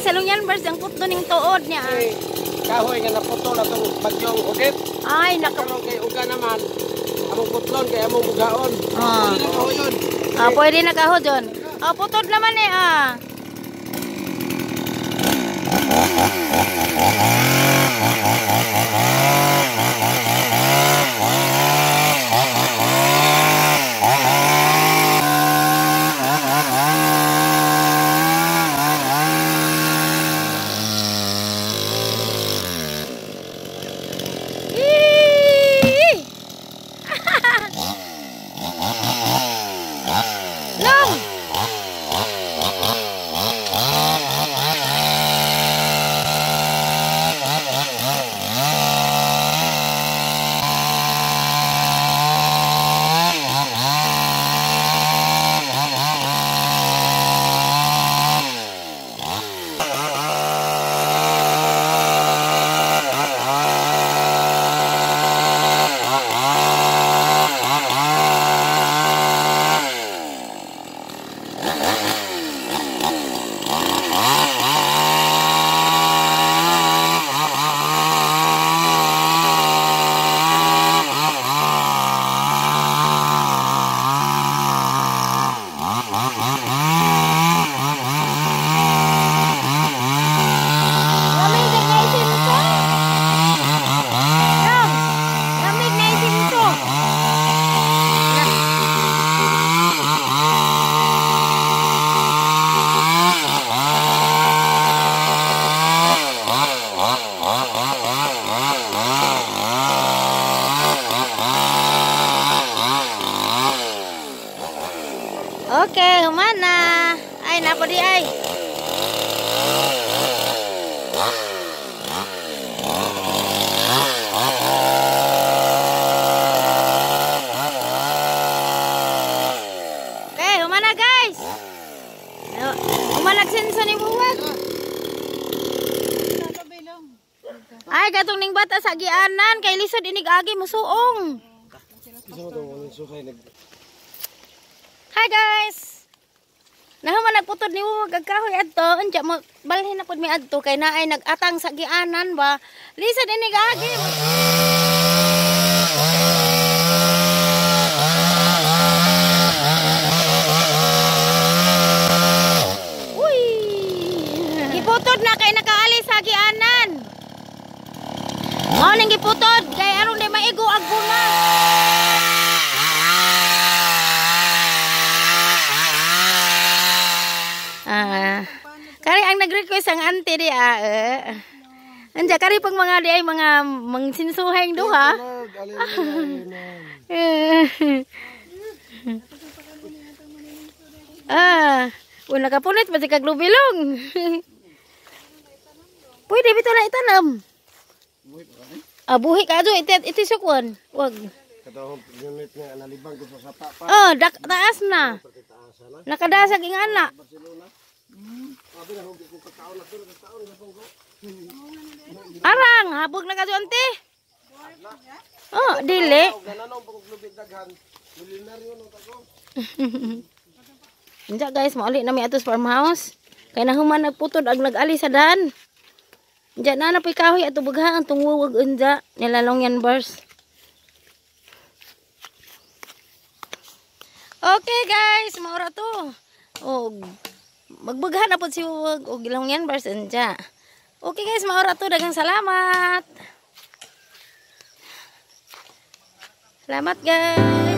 salungyan bars ang putlo ning tuod niya. Kahoy nga naputol atong bagyong Odette. Ay, Nakaroon kay uga naman. Among putlon kay among bugaon. Pwede na kahoy yun. Pwede na kahod yun. Putod naman eh Oke, mana? Ay, napa di ay? Oke, mana guys? Umalag senso ni buwag. Ay, katong ning bata sa gianan kay lisod inig agi musuong. Hi guys. Nahuman nagputod ni mo magkahoy adto, unya mo balhin na pud mi adto kay naay nagatang sa gianan ba. Lisod ini gagi. Uy. Giputod na kay nakaalis sa gianan. Mao ning giputod kay aron di maigo ang bunga. Kari ang nag-request ang auntie di anja kari pang mga di ay mga mangsinsuhay duha. Una kapunit pati kaglubilong. Pwede bito na itanam. Buhi ka do iti sukwan. Wag. Katong unit nga nalibang ko sa tapa. Taas na. Nakadasag ing anak. Arang, habog na ka doon, te. Dili. Hindi guys, mauli na may atos farmhouse. Kaya nahuman nagputod ang nag-ali sa daan. Hindi na napay kahoy at ubagha ang tungwawag unja. Nilalong yan bars. Okay guys, maura to. Magbughan na po si Uwag o gilang yan bars anja. Okay guys, maura to. Dagang salamat. Salamat guys.